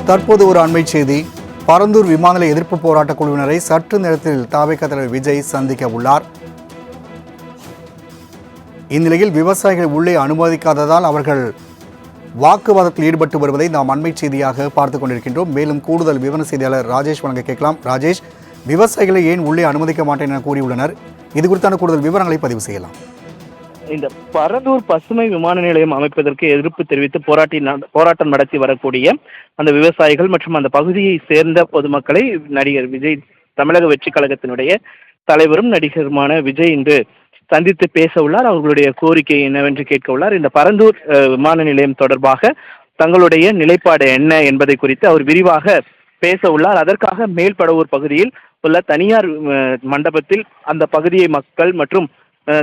தற்போது ஒரு அண்மை செய்தி. பரந்தூர் விமான நிலைய எதிர்ப்பு போராட்ட குழுவினரை சற்று நேரத்தில் தவிக தலைவர் விஜய் சந்திக்க உள்ளார். இந்நிலையில் விவசாயிகள் உள்ளே அனுமதிக்காததால் அவர்கள் வாக்குவாதத்தில் ஈடுபட்டு வருவதை நாம் அண்மை செய்தியாக பார்த்துக் கொண்டிருக்கின்றோம். மேலும் கூடுதல் விவர செய்தியாளர் ராஜேஷ் வழங்க கேட்கலாம். ராஜேஷ், விவசாயிகளை ஏன் உள்ளே அனுமதிக்க மாட்டேன் என கூறியுள்ளனர்? இது குறித்தான கூடுதல் விவரங்களை பதிவு செய்யலாம். இந்த பரந்தூர் பசுமை விமான நிலையம் அமைப்பதற்கு எதிர்ப்பு தெரிவித்து போராட்டம் நடத்தி வரக்கூடிய அந்த விவசாயிகள் மற்றும் அந்த பகுதியை சேர்ந்த பொதுமக்களை நடிகர் விஜய், தமிழக வெற்றி கழகத்தினுடைய தலைவரும் நடிகருமான விஜய் இன்று சந்தித்து பேச உள்ளார். அவர்களுடைய கோரிக்கை என்னவென்று கேட்க உள்ளார். இந்த பரந்தூர் விமான நிலையம் தொடர்பாக தங்களுடைய நிலைப்பாடு என்ன என்பதை குறித்து அவர் விரிவாக பேச உள்ளார். அதற்காக மேல்படவூர் பகுதியில் உள்ள தனியார் மண்டபத்தில் அந்த பகுதியை மக்கள் மற்றும்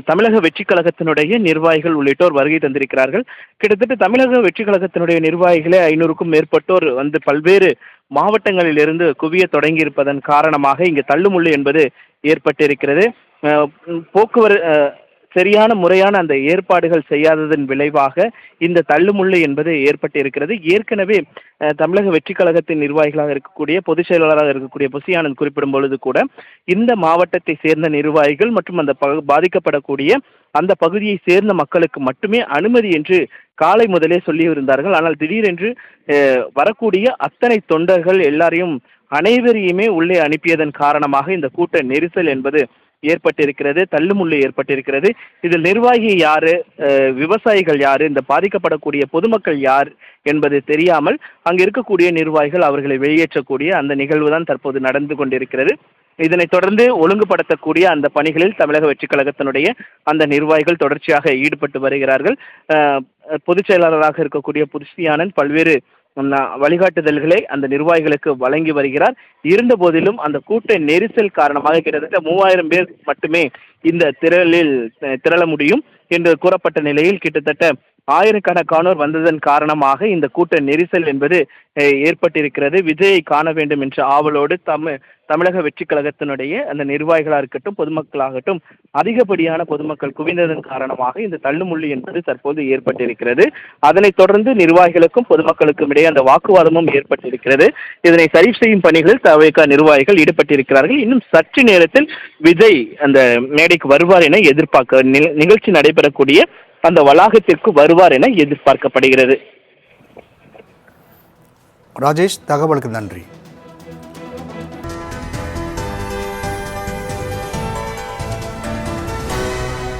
தமிழக வெற்றி கழகத்தினுடைய நிர்வாகிகள் உள்ளிட்டோர் வருகை தந்திருக்கிறார்கள். கிட்டத்தட்ட தமிழக வெற்றி கழகத்தினுடைய நிர்வாகிகளே 500க்கும் மேற்பட்டோர் வந்து பல்வேறு மாவட்டங்களிலிருந்து குவிய தொடங்கி இருப்பதன் காரணமாக இங்கு தள்ளுமுள்ளு என்பது ஏற்பட்டிருக்கிறது. சரியான முறையான அந்த ஏற்பாடுகள் செய்யாததன் விளைவாக இந்த தள்ளுமுள்ளு என்பது ஏற்பட்டிருக்கிறது. ஏற்கனவே தமிழக வெற்றி கழகத்தின் நிர்வாகிகளாக இருக்கக்கூடிய பொதுச் செயலாளராக இருக்கக்கூடிய புசி ஆனந்த் குறிப்பிடும் பொழுது கூட இந்த மாவட்டத்தை சேர்ந்த நிர்வாகிகள் மற்றும் அந்த பாதிக்கப்படக்கூடிய அந்த பகுதியை சேர்ந்த மக்களுக்கு மட்டுமே அனுமதி என்று காலை முதலே சொல்லியிருந்தார்கள். ஆனால் திடீரென்று வரக்கூடிய அத்தனை தொண்டர்கள் அனைவரையுமே உள்ளே அனுப்பியதன் காரணமாக இந்த கூட்ட நெரிசல் என்பது ஏற்பட்டிருக்கிறது, தள்ளுமுள்ளு ஏற்பட்டிருக்கிறது. இதில் நிர்வாகி யாரு, விவசாயிகள் யாரு, இந்த பாதிக்கப்படக்கூடிய பொதுமக்கள் யார் என்பது தெரியாமல் அங்கு இருக்கக்கூடிய நிர்வாகிகள் அவர்களை வெளியேற்றக்கூடிய அந்த நிகழ்வு தான் தற்போது நடந்து கொண்டிருக்கிறது. இதனைத் தொடர்ந்து ஒழுங்குபடுத்தக்கூடிய அந்த பணிகளில் தமிழக வெற்றி கழகத்தினுடைய அந்த நிர்வாகிகள் தொடர்ச்சியாக ஈடுபட்டு வருகிறார்கள். பொதுச் செயலாளராக இருக்கக்கூடிய புசி ஆனந்த் பல்வேறு வழிகாட்டுதல்களை அந்த நிர்வாகிகளுக்கு வழங்கி வருகிறார். இருந்த போதிலும் அந்த கூட்ட நெரிசல் காரணமாக கிட்டத்தட்ட 3000 பேர் மட்டுமே இந்த திரள முடியும் என்று கூறப்பட்ட நிலையில் கிட்டத்தட்ட ஆயிரக்கணக்கானோர் வந்ததன் காரணமாக இந்த கூட்ட நெரிசல் என்பது ஏற்பட்டிருக்கிறது. விஜயை காண வேண்டும் என்ற ஆவலோடு தமிழக வெற்றி கழகத்தினுடைய அந்த நிர்வாகிகளாக இருக்கட்டும் பொதுமக்களாகட்டும் அதிகப்படியான பொதுமக்கள் குவிந்ததன் காரணமாக இந்த தள்ளுமுள்ளு என்பது தற்போது ஏற்பட்டிருக்கிறது. அதனைத் தொடர்ந்து நிர்வாகிகளுக்கும் பொதுமக்களுக்கும் இடையே அந்த வாக்குவாதமும் ஏற்பட்டிருக்கிறது. இதனை சரி செய்யும் பணிகளில் தவிக நிர்வாகிகள் ஈடுபட்டிருக்கிறார்கள். இன்னும் சற்று நேரத்தில் விஜய் அந்த மேடைக்கு வருவார் என நிகழ்ச்சி நடைபெறக்கூடிய அந்த வளாகத்திற்கு வருவார் என எதிர்பார்க்கப்படுகிறது. ராஜேஷ், தகவலுக்கு நன்றி.